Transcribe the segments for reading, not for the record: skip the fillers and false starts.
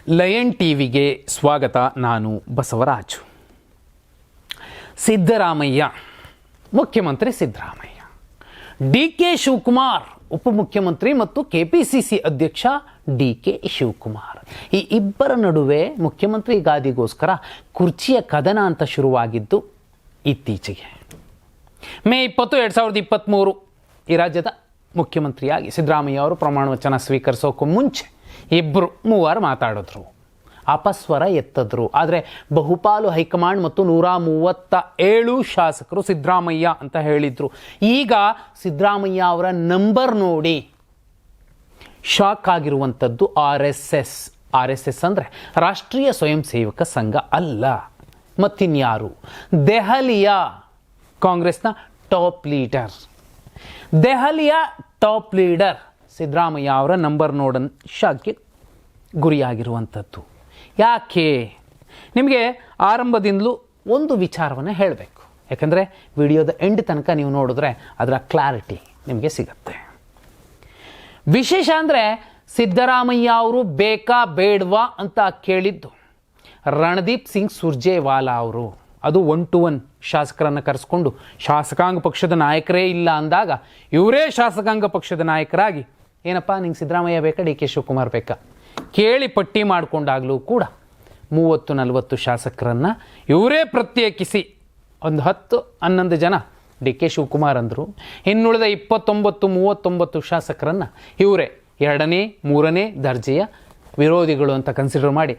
Lion ಟಿವಿಗೆ ಸ್ವಾಗತ. ನಾನು ಬಸವರಾಜು. ಸಿದ್ದರಾಮಯ್ಯ, ಮುಖ್ಯಮಂತ್ರಿ ಸಿದ್ದರಾಮಯ್ಯ, ಡಿ ಕೆ ಶಿವಕುಮಾರ್ ಉಪಮುಖ್ಯಮಂತ್ರಿ ಮತ್ತು ಕೆಪಿಸಿಸಿ ಅಧ್ಯಕ್ಷ ಡಿ ಕೆ ಶಿವಕುಮಾರ್, ಈ ಇಬ್ಬರ ನಡುವೆ ಮುಖ್ಯಮಂತ್ರಿ ಗಾದಿಗೋಸ್ಕರ ಕುರ್ಚಿಯ ಕದನ ಅಂತ ಶುರುವಾಗಿದ್ದು ಇತ್ತೀಚೆಗೆ. ಮೇ 20, 2023 ಈ ರಾಜ್ಯದ ಮುಖ್ಯಮಂತ್ರಿಯಾಗಿ ಸಿದ್ದರಾಮಯ್ಯ ಅವರು ಪ್ರಮಾಣ ವಚನ ಸ್ವೀಕರಿಸೋಕ್ಕೂ ಮುಂಚೆ ಇಬ್ಬರು ಮೂವರು ಮಾತಾಡಿದ್ರು, ಅಪಸ್ವರ ಎತ್ತಿದ್ರು. ಆದರೆ ಬಹುಪಾಲು ಹೈಕಮಾಂಡ್ ಮತ್ತು 137 ಶಾಸಕರು ಸಿದ್ದರಾಮಯ್ಯ ಅಂತ ಹೇಳಿದ್ರು. ಈಗ ಸಿದ್ದರಾಮಯ್ಯ ಅವರ ನಂಬರ್ ನೋಡಿ ಶಾಕ್ ಆಗಿರುವಂಥದ್ದು ಆರ್ ಎಸ್ ಎಸ್ ಅಂದರೆ ರಾಷ್ಟ್ರೀಯ ಸ್ವಯಂ ಸೇವಕ ಸಂಘ ಅಲ್ಲ, ಮತ್ತಿನ್ಯಾರು? ದೆಹಲಿಯ ಕಾಂಗ್ರೆಸ್ನ ಟಾಪ್ ಲೀಡರ್ ಸಿದ್ದರಾಮಯ್ಯ ಅವರ ನಂಬರ್ ನೋಡನ್ ಶಾಕ್ಗೆ ಗುರಿಯಾಗಿರುವಂಥದ್ದು. ಯಾಕೆ? ನಿಮಗೆ ಆರಂಭದಿಂದಲೂ ಒಂದು ವಿಚಾರವನ್ನು ಹೇಳಬೇಕು, ಯಾಕಂದರೆ ವಿಡಿಯೋದ ಎಂಡ್ ತನಕ ನೀವು ನೋಡಿದ್ರೆ ಅದರ ಕ್ಲಾರಿಟಿ ನಿಮಗೆ ಸಿಗುತ್ತೆ. ವಿಶೇಷ ಅಂದರೆ ಸಿದ್ದರಾಮಯ್ಯ ಅವರು ಬೇಕಾ ಬೇಡವಾ ಅಂತ ಕೇಳಿದ್ದು ರಣದೀಪ್ ಸಿಂಗ್ ಸುರ್ಜೇವಾಲಾ ಅವರು. ಅದು 1-to-1 ಶಾಸಕರನ್ನು ಕರೆಸ್ಕೊಂಡು ಶಾಸಕಾಂಗ ಪಕ್ಷದ ನಾಯಕರೇ ಇಲ್ಲ ಅಂದಾಗ ಇವರೇ ಶಾಸಕಾಂಗ ಪಕ್ಷದ ನಾಯಕರಾಗಿ, ಏನಪ್ಪ ನಿಂಗೆ ಸಿದ್ದರಾಮಯ್ಯ ಬೇಕಾ ಡಿ ಕೆ ಶಿವಕುಮಾರ್ ಬೇಕಾ ಕೇಳಿ ಪಟ್ಟಿ ಮಾಡಿಕೊಂಡಾಗಲೂ ಕೂಡ 30-40 ಶಾಸಕರನ್ನು ಇವರೇ ಪ್ರತ್ಯೇಕಿಸಿ ಒಂದು 10-11 ಜನ ಡಿ ಕೆ ಶಿವಕುಮಾರ್ ಅಂದರು. ಇನ್ನುಳಿದ 29-39 ಶಾಸಕರನ್ನು ಇವರೇ 2ನೇ 3ನೇ ದರ್ಜೆಯ ವಿರೋಧಿಗಳು ಅಂತ ಕನ್ಸಿಡರ್ ಮಾಡಿ,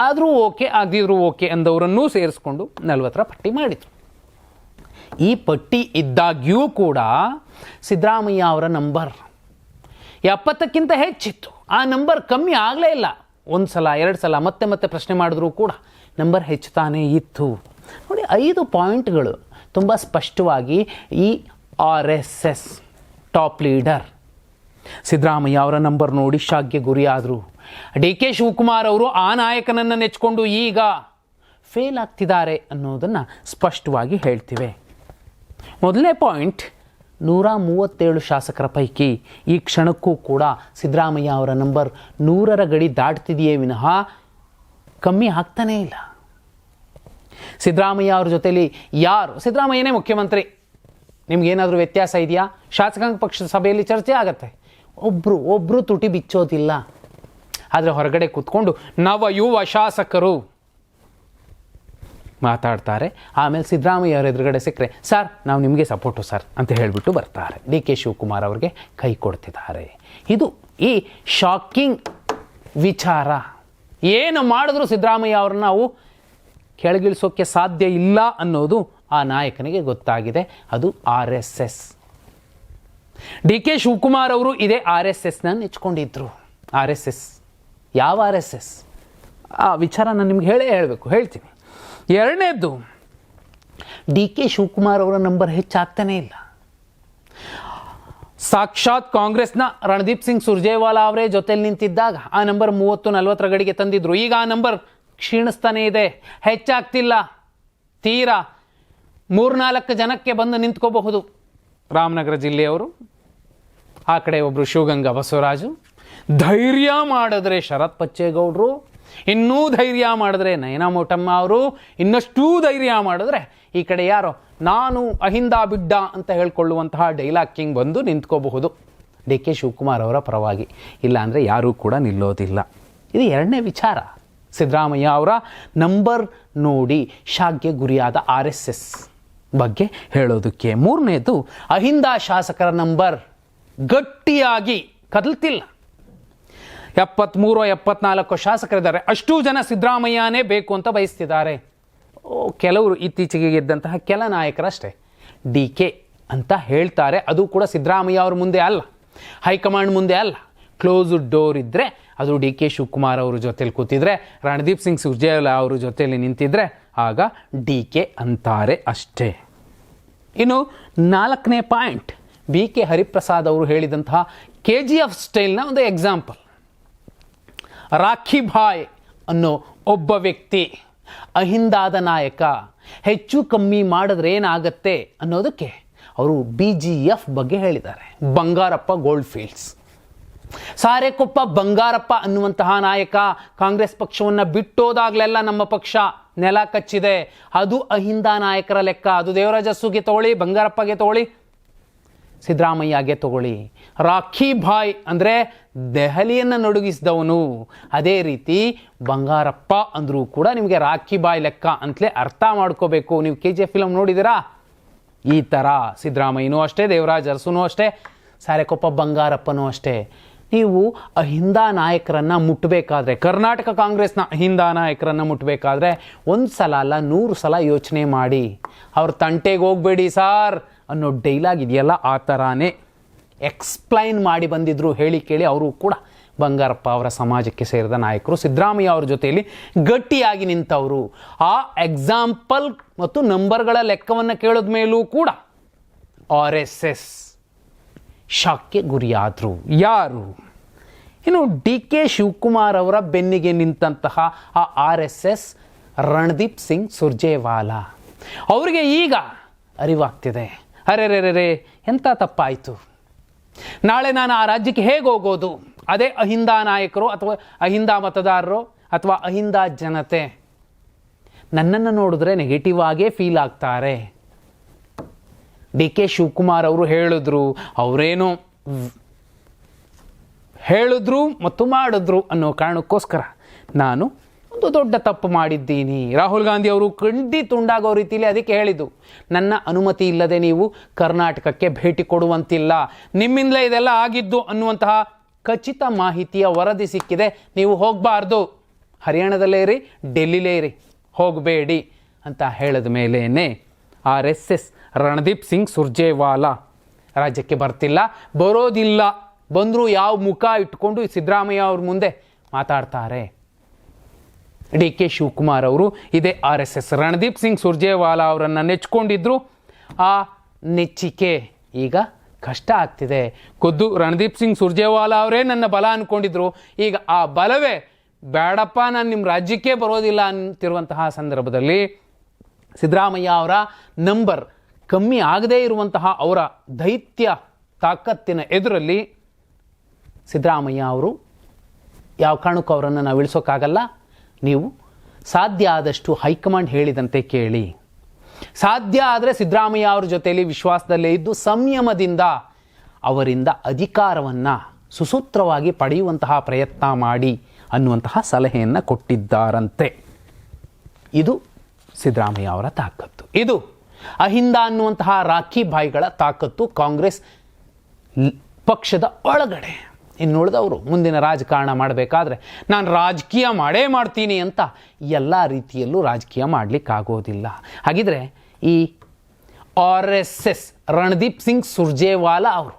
ಆದರೂ ಓಕೆ ಆಗದಿದ್ರು ಓಕೆ ಅಂದವರನ್ನೂ ಸೇರಿಸ್ಕೊಂಡು 40ರ ಪಟ್ಟಿ ಮಾಡಿದರು. ಈ ಪಟ್ಟಿ ಇದ್ದಾಗ್ಯೂ ಕೂಡ ಸಿದ್ದರಾಮಯ್ಯ ಅವರ ನಂಬರ್ 70ಕ್ಕಿಂತ ಹೆಚ್ಚಿತ್ತು. ಆ ನಂಬರ್ ಕಮ್ಮಿ ಆಗಲೇ ಇಲ್ಲ. 1 ಸಲ 2 ಸಲ ಮತ್ತೆ ಪ್ರಶ್ನೆ ಮಾಡಿದ್ರೂ ಕೂಡ ನಂಬರ್ ಹೆಚ್ಚುತ್ತಾನೇ ಇತ್ತು. ನೋಡಿ, 5 ಪಾಯಿಂಟ್ಗಳು ತುಂಬ ಸ್ಪಷ್ಟವಾಗಿ ಈ R S S top leader Siddaramaiah ಅವರ ನಂಬರ್ ನೋಡಿ ಶಾಕ್ಗೆ ಗುರಿಯಾದರು. ಡಿ ಕೆ ಶಿವಕುಮಾರ್ ಅವರು ಆ ನಾಯಕನನ್ನು ನೆಚ್ಕೊಂಡು ಈಗ ಫೇಲ್ ಆಗ್ತಿದ್ದಾರೆ ಅನ್ನೋದನ್ನು ಸ್ಪಷ್ಟವಾಗಿ ಹೇಳ್ತಿವೆ. ಮೊದಲನೇ ಪಾಯಿಂಟ್, 137 ಶಾಸಕರ ಪೈಕಿ ಈ ಕ್ಷಣಕ್ಕೂ ಕೂಡ ಸಿದ್ದರಾಮಯ್ಯ ಅವರ ನಂಬರ್ 100ರ ಗಡಿ ದಾಟ್ತಿದೆಯೇ ವಿನಃ ಕಮ್ಮಿ ಆಗ್ತಾನೇ ಇಲ್ಲ. ಸಿದ್ದರಾಮಯ್ಯ ಅವ್ರ ಜೊತೆಲಿ ಯಾರು? ಸಿದ್ದರಾಮಯ್ಯನೇ ಮುಖ್ಯಮಂತ್ರಿ, ನಿಮ್ಗೇನಾದರೂ ವ್ಯತ್ಯಾಸ ಇದೆಯಾ? ಶಾಸಕಾಂಗ ಪಕ್ಷದ ಸಭೆಯಲ್ಲಿ ಚರ್ಚೆ ಆಗತ್ತೆ, ಒಬ್ಬರು ತುಟಿ ಬಿಚ್ಚೋದಿಲ್ಲ. ಆದರೆ ಹೊರಗಡೆ ಕೂತ್ಕೊಂಡು ಯುವ ಶಾಸಕರು ಮಾತಾಡ್ತಾರೆ. ಆಮೇಲೆ ಸಿದ್ದರಾಮಯ್ಯ ಅವರ ಎದುರುಗಡೆ ಸಿಕ್ಕರೆ, ಸರ್ ನಾವು ನಿಮಗೆ ಸಪೋರ್ಟು ಸರ್ ಅಂತ ಹೇಳಿಬಿಟ್ಟು ಬರ್ತಾರೆ. ಡಿ ಕೆ ಶಿವಕುಮಾರ್ ಅವರಿಗೆ ಕೈ ಕೊಡ್ತಿದ್ದಾರೆ. ಇದು ಈ ಶಾಕಿಂಗ್ ವಿಚಾರ. ಏನು ಮಾಡಿದ್ರು ಸಿದ್ದರಾಮಯ್ಯ ಅವ್ರನ್ನ ನಾವು ಕೆಳಗಿಳಿಸೋಕ್ಕೆ ಸಾಧ್ಯ ಇಲ್ಲ ಅನ್ನೋದು ಆ ನಾಯಕನಿಗೆ ಗೊತ್ತಾಗಿದೆ. ಅದು R S S. D K Shivakumar ಅವರು ಇದೇ ಆರ್ ಎಸ್ ಎಸ್ನ ನೆಚ್ಕೊಂಡಿದ್ರು. ಆರ್ ಎಸ್ ಎಸ್ ಯಾವ ಆರ್ ಎಸ್ ಎಸ್? ಆ ವಿಚಾರ ನಾನು ನಿಮ್ಗೆ ಹೇಳ್ತೀನಿ. ಎರಡನೇದ್ದು, ಡಿ ಕೆ ಶಿವಕುಮಾರ್ ಅವರ ನಂಬರ್ ಹೆಚ್ಚಾಗ್ತಾನೇ ಇಲ್ಲ. ಸಾಕ್ಷಾತ್ ಕಾಂಗ್ರೆಸ್ನ ರಣದೀಪ್ ಸಿಂಗ್ ಸುರ್ಜೇವಾಲಾ ಅವರೇ ಜೊತೆಲಿ ನಿಂತಿದ್ದಾಗ ಆ ನಂಬರ್ 30-40ರ ಗಡಿಗೆ ತಂದಿದ್ರು. ಈಗ ಆ ನಂಬರ್ ಕ್ಷೀಣಿಸ್ತಾನೇ ಇದೆ, ಹೆಚ್ಚಾಗ್ತಿಲ್ಲ. ತೀರಾ 3-4 ಜನಕ್ಕೆ ಬಂದು ನಿಂತ್ಕೋಬಹುದು. ರಾಮನಗರ ಜಿಲ್ಲೆಯವರು, ಆ ಕಡೆ ಒಬ್ಬರು ಶಿವಗಂಗಾ ಬಸವರಾಜು, ಧೈರ್ಯ ಮಾಡಿದ್ರೆ ಶರತ್ ಬಚ್ಚೇಗೌಡರು, ಇನ್ನೂ ಧೈರ್ಯ ಮಾಡಿದ್ರೆ ನಯನಾ ಮೋಟಮ್ಮ ಅವರು, ಇನ್ನಷ್ಟು ಧೈರ್ಯ ಮಾಡಿದ್ರೆ ಈ ಕಡೆ ಯಾರೋ ನಾನು ಅಹಿಂದ ಬಿಡ್ಡ ಅಂತ ಹೇಳ್ಕೊಳ್ಳುವಂತಹ ಡೈಲಾಗ್ ಕಿಂಗ್ ಬಂದು ನಿಂತ್ಕೋಬಹುದು ಡಿ ಕೆ ಶಿವಕುಮಾರ್ ಅವರ ಪರವಾಗಿ. ಇಲ್ಲ ಅಂದರೆ ಯಾರೂ ಕೂಡ ನಿಲ್ಲೋದಿಲ್ಲ. ಇದು ಎರಡನೇ ವಿಚಾರ, ಸಿದ್ದರಾಮಯ್ಯ ಅವರ ನಂಬರ್ ನೋಡಿ ಶಾಕ್ಗೆ ಗುರಿಯಾದ ಆರ್ ಎಸ್ ಎಸ್ ಬಗ್ಗೆ ಹೇಳೋದಕ್ಕೆ. ಮೂರನೇದು, ಅಹಿಂದ ಶಾಸಕರ ನಂಬರ್ ಗಟ್ಟಿಯಾಗಿ ಕದಲ್ತಿಲ್ಲ. 73-74 ಶಾಸಕರಿದ್ದಾರೆ. ಅಷ್ಟೂ ಜನ ಸಿದ್ದರಾಮಯ್ಯನೇ ಬೇಕು ಅಂತ ಬಯಸ್ತಿದ್ದಾರೆ. ಕೆಲವರು ಇತ್ತೀಚೆಗೆ ಗೆದ್ದಂತಹ ಕೆಲ ನಾಯಕರಷ್ಟೇ ಡಿ ಕೆ ಅಂತ ಹೇಳ್ತಾರೆ. ಅದು ಕೂಡ ಸಿದ್ದರಾಮಯ್ಯ ಅವ್ರ ಮುಂದೆ ಅಲ್ಲ, ಹೈಕಮಾಂಡ್ ಮುಂದೆ ಅಲ್ಲ. ಕ್ಲೋಸ್ಡ್ ಡೋರ್ ಇದ್ದರೆ ಅದು ಡಿ ಕೆ ಶಿವಕುಮಾರ್ ಅವ್ರ ಜೊತೆಲಿ ಕೂತಿದ್ರೆ, ರಣದೀಪ್ ಸಿಂಗ್ ಸುರ್ಜೇವಾಲಾ ಅವ್ರ ಜೊತೆಯಲ್ಲಿ ನಿಂತಿದ್ರೆ ಆಗ ಡಿ ಕೆ ಅಂತಾರೆ ಅಷ್ಟೇ. ಇನ್ನು 4ನೇ ಪಾಯಿಂಟ್, ಬಿ ಕೆ ಹರಿಪ್ರಸಾದ್ ಅವರು ಹೇಳಿದಂತಹ KGF ಸ್ಟೈಲ್ನ ಒಂದು ಎಕ್ಸಾಂಪಲ್. ರಾಖಿ ಭಾಯ್ ಅನ್ನೋ ಒಬ್ಬ ವ್ಯಕ್ತಿ ಅಹಿಂದಾದ ನಾಯಕ, ಹೆಚ್ಚು ಕಮ್ಮಿ ಮಾಡಿದ್ರೆ ಏನಾಗತ್ತೆ ಅನ್ನೋದಕ್ಕೆ ಅವರು BGF ಬಗ್ಗೆ ಹೇಳಿದ್ದಾರೆ. ಬಂಗಾರಪ್ಪ ಗೋಲ್ಡ್ ಫೀಲ್ಡ್ಸ್ ಸಾರೆಕೊಪ್ಪ ಬಂಗಾರಪ್ಪ ಅನ್ನುವಂತಹ ನಾಯಕ ಕಾಂಗ್ರೆಸ್ ಪಕ್ಷವನ್ನು ಬಿಟ್ಟೋದಾಗಲೆಲ್ಲ ನಮ್ಮ ಪಕ್ಷ ನೆಲ ಕಚ್ಚಿದೆ. ಅದು ಅಹಿಂದ ನಾಯಕರ ಲೆಕ್ಕ. ಅದು ದೇವರಾಜ ಅರಸುಗೆ ತಗೊಳ್ಳಿ, ಬಂಗಾರಪ್ಪಗೆ ತಗೊಳ್ಳಿ, ಸಿದ್ದರಾಮಯ್ಯಗೆ ತಗೊಳ್ಳಿ. ರಾಖಿ ಭಾಯ್ ಅಂದರೆ ದೆಹಲಿಯನ್ನು ನಡುಗಿಸಿದವನು. ಅದೇ ರೀತಿ ಬಂಗಾರಪ್ಪ ಅಂದರೂ ಕೂಡ ನಿಮಗೆ ರಾಖಿ ಬಾಯ್ ಲೆಕ್ಕ ಅಂತಲೇ ಅರ್ಥ ಮಾಡ್ಕೋಬೇಕು. ನೀವು KGF ಫಿಲಮ್ ನೋಡಿದ್ದೀರಾ? ಈ ಥರ ಸಿದ್ದರಾಮಯ್ಯನೂ ಅಷ್ಟೇ, ದೇವರಾಜ ಅರಸುನೂ ಅಷ್ಟೇ, ಸಾರೆಕೊಪ್ಪ ಬಂಗಾರಪ್ಪನೂ ಅಷ್ಟೇ. ನೀವು ಅಹಿಂದ ನಾಯಕರನ್ನು ಮುಟ್ಟಬೇಕಾದ್ರೆ, ಕರ್ನಾಟಕ ಕಾಂಗ್ರೆಸ್ನ ಅಹಿಂದ ನಾಯಕರನ್ನು ಮುಟ್ಟಬೇಕಾದ್ರೆ 1 ಸಲ ಅಲ್ಲ 100 ಸಲ ಯೋಚನೆ ಮಾಡಿ. ಅವ್ರ ತಂಟೆಗೆ ಹೋಗಬೇಡಿ ಸಾರ್ ಅನ್ನೋ ಡೈಲಾಗ್ ಇದೆಯಲ್ಲ, ಆ ಥರನೇ ಎಕ್ಸ್ಪ್ಲೈನ್ ಮಾಡಿ ಬಂದಿದ್ರು. ಹೇಳಿ ಕೇಳಿ ಅವರು ಕೂಡ ಬಂಗಾರಪ್ಪ ಅವರ ಸಮಾಜಕ್ಕೆ ಸೇರಿದ ನಾಯಕರು. ಸಿದ್ದರಾಮಯ್ಯ ಅವ್ರ ಜೊತೆಯಲ್ಲಿ ಗಟ್ಟಿಯಾಗಿ ನಿಂತವರು. ಆ ಎಕ್ಸಾಂಪಲ್ ಮತ್ತು ನಂಬರ್ಗಳ ಲೆಕ್ಕವನ್ನು ಕೇಳಿದ ಮೇಲೂ ಕೂಡ RSS ಶಾಕ್ಗೆ ಗುರಿಯಾದರು. ಯಾರು? ಇನ್ನು DK ಶಿವಕುಮಾರ್ ಅವರ ಬೆನ್ನಿಗೆ ನಿಂತಹ ಆ RSS ರಣದೀಪ್ ಸಿಂಗ್ ಸುರ್ಜೇವಾಲಾ ಅವರಿಗೆ ಈಗ ಅರಿವಾಗ್ತಿದೆ, ಅರೆರೆರೆ ಎಂಥ ತಪ್ಪಾಯಿತು. ನಾಳೆ ನಾನು ಆ ರಾಜ್ಯಕ್ಕೆ ಹೇಗೆ ಹೋಗೋದು? ಅದೇ ಅಹಿಂದ ನಾಯಕರು ಅಥವಾ ಅಹಿಂದ ಮತದಾರರು ಅಥವಾ ಅಹಿಂದ ಜನತೆ ನನ್ನನ್ನು ನೋಡಿದ್ರೆ ನೆಗೆಟಿವ್ ಆಗೇ ಫೀಲ್ ಆಗ್ತಾರೆ. DK ಶಿವಕುಮಾರ್ ಅವರು ಹೇಳಿದ್ರು, ಅವರೇನೋ ಹೇಳಿದ್ರು ಮತ್ತು ಮಾಡಿದ್ರು ಅನ್ನೋ ಕಾರಣಕ್ಕೋಸ್ಕರ ನಾನು ಒಂದು ದೊಡ್ಡ ತಪ್ಪು ಮಾಡಿದ್ದೀನಿ. ರಾಹುಲ್ ಗಾಂಧಿ ಅವರು ಖಂಡಿತ ತುಂಡಾಗೋ ರೀತಿಯಲ್ಲಿ ಅದಕ್ಕೆ ಹೇಳಿದ್ದು, ನನ್ನ ಅನುಮತಿ ಇಲ್ಲದೆ ನೀವು ಕರ್ನಾಟಕಕ್ಕೆ ಭೇಟಿ ಕೊಡುವಂತಿಲ್ಲ, ನಿಮ್ಮಿಂದಲೇ ಇದೆಲ್ಲ ಆಗಿದ್ದು ಅನ್ನುವಂತಹ ಖಚಿತ ಮಾಹಿತಿಯ ವರದಿ ಸಿಕ್ಕಿದೆ, ನೀವು ಹೋಗಬಾರ್ದು, ಹರಿಯಾಣದಲ್ಲೇ ಇರಿ, ಡೆಲ್ಲಿಲೇ ಇರಿ, ಹೋಗಬೇಡಿ ಅಂತ ಹೇಳಿದ ಮೇಲೇ RSS ರಣದೀಪ್ ಸಿಂಗ್ ಸುರ್ಜೇವಾಲಾ ರಾಜ್ಯಕ್ಕೆ ಬರ್ತಿಲ್ಲ, ಬರೋದಿಲ್ಲ. ಬಂದರೂ ಯಾವ ಮುಖ ಇಟ್ಕೊಂಡು ಸಿದ್ದರಾಮಯ್ಯ ಅವ್ರ ಮುಂದೆ ಮಾತಾಡ್ತಾರೆ? DK ಶಿವಕುಮಾರ್ ಅವರು ಇದೇ RSS ರಣದೀಪ್ ಸಿಂಗ್ ಸುರ್ಜೇವಾಲಾ ಅವರನ್ನು ನೆಚ್ಕೊಂಡಿದ್ರು. ಆ ನೆಚ್ಚಿಕೆ ಈಗ ಕಷ್ಟ ಆಗ್ತಿದೆ. ಖುದ್ದು ರಣದೀಪ್ ಸಿಂಗ್ ಸುರ್ಜೇವಾಲಾ ಅವರೇ ನನ್ನ ಬಲ ಅಂದ್ಕೊಂಡಿದ್ರು. ಈಗ ಆ ಬಲವೇ ಬೇಡಪ್ಪ, ನಾನು ನಿಮ್ಮ ರಾಜ್ಯಕ್ಕೆ ಬರೋದಿಲ್ಲ ಅಂತಿರುವಂತಹ ಸಂದರ್ಭದಲ್ಲಿ ಸಿದ್ದರಾಮಯ್ಯ ಅವರ ನಂಬರ್ ಕಮ್ಮಿ ಆಗದೇ ಇರುವಂತಹ ಅವರ ದೈತ್ಯ ತಾಕತ್ತಿನ ಎದುರಲ್ಲಿ ಸಿದ್ದರಾಮಯ್ಯ ಅವರು ಯಾವ ಕಾರಣಕ್ಕೂ ಅವರನ್ನು ನಾವು ಇಳಿಸೋಕ್ಕಾಗಲ್ಲ. ನೀವು ಸಾಧ್ಯ ಆದಷ್ಟು ಹೈಕಮಾಂಡ್ ಹೇಳಿದಂತೆ ಕೇಳಿ. ಸಾಧ್ಯ ಆದರೆ ಸಿದ್ದರಾಮಯ್ಯ ಅವ್ರ ಜೊತೆಯಲ್ಲಿ ವಿಶ್ವಾಸದಲ್ಲೇ ಇದ್ದು ಸಂಯಮದಿಂದ ಅವರಿಂದ ಅಧಿಕಾರವನ್ನು ಸುಸೂತ್ರವಾಗಿ ಪಡೆಯುವಂತಹ ಪ್ರಯತ್ನ ಮಾಡಿ ಅನ್ನುವಂತಹ ಸಲಹೆಯನ್ನು ಕೊಟ್ಟಿದ್ದಾರಂತೆ. ಇದು ಸಿದ್ದರಾಮಯ್ಯ ಅವರ ತಾಕತ್ತು. ಇದು ಅಹಿಂದ ಅನ್ನುವಂತಹ ರಾಖಿ ಬಾಯ್ಗಳ ತಾಕತ್ತು ಕಾಂಗ್ರೆಸ್ ಪಕ್ಷದ ಒಳಗಡೆ. ಇನ್ನುಳಿದವರು ಮುಂದಿನ ರಾಜಕಾರಣ ಮಾಡಬೇಕಾದ್ರೆ ನಾನು ರಾಜಕೀಯ ಮಾಡೇ ಮಾಡ್ತೀನಿ ಅಂತ ಎಲ್ಲ ರೀತಿಯಲ್ಲೂ ರಾಜಕೀಯ ಮಾಡಲಿಕ್ಕಾಗೋದಿಲ್ಲ. ಹಾಗಿದ್ರೆ ಈ RSS ರಣದೀಪ್ ಸಿಂಗ್ ಸುರ್ಜೇವಾಲಾ ಅವರು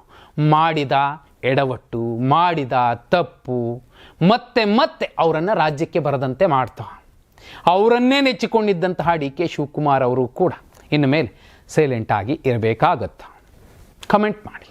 ಮಾಡಿದ ಎಡವಟ್ಟು, ಮಾಡಿದ ತಪ್ಪು ಮತ್ತೆ ಮತ್ತೆ ಅವರನ್ನು ರಾಜ್ಯಕ್ಕೆ ಬರದಂತೆ ಮಾಡ್ತಾ ಅವರನ್ನೇ ನೆಚ್ಚಿಕೊಂಡಿದ್ದಂತಹ DK ಶಿವಕುಮಾರ್ ಅವರು ಕೂಡ ಇನ್ನು ಮೇಲೆ ಸೈಲೆಂಟಾಗಿ ಇರಬೇಕಾಗತ್ತಾ? ಕಮೆಂಟ್ ಮಾಡಿ.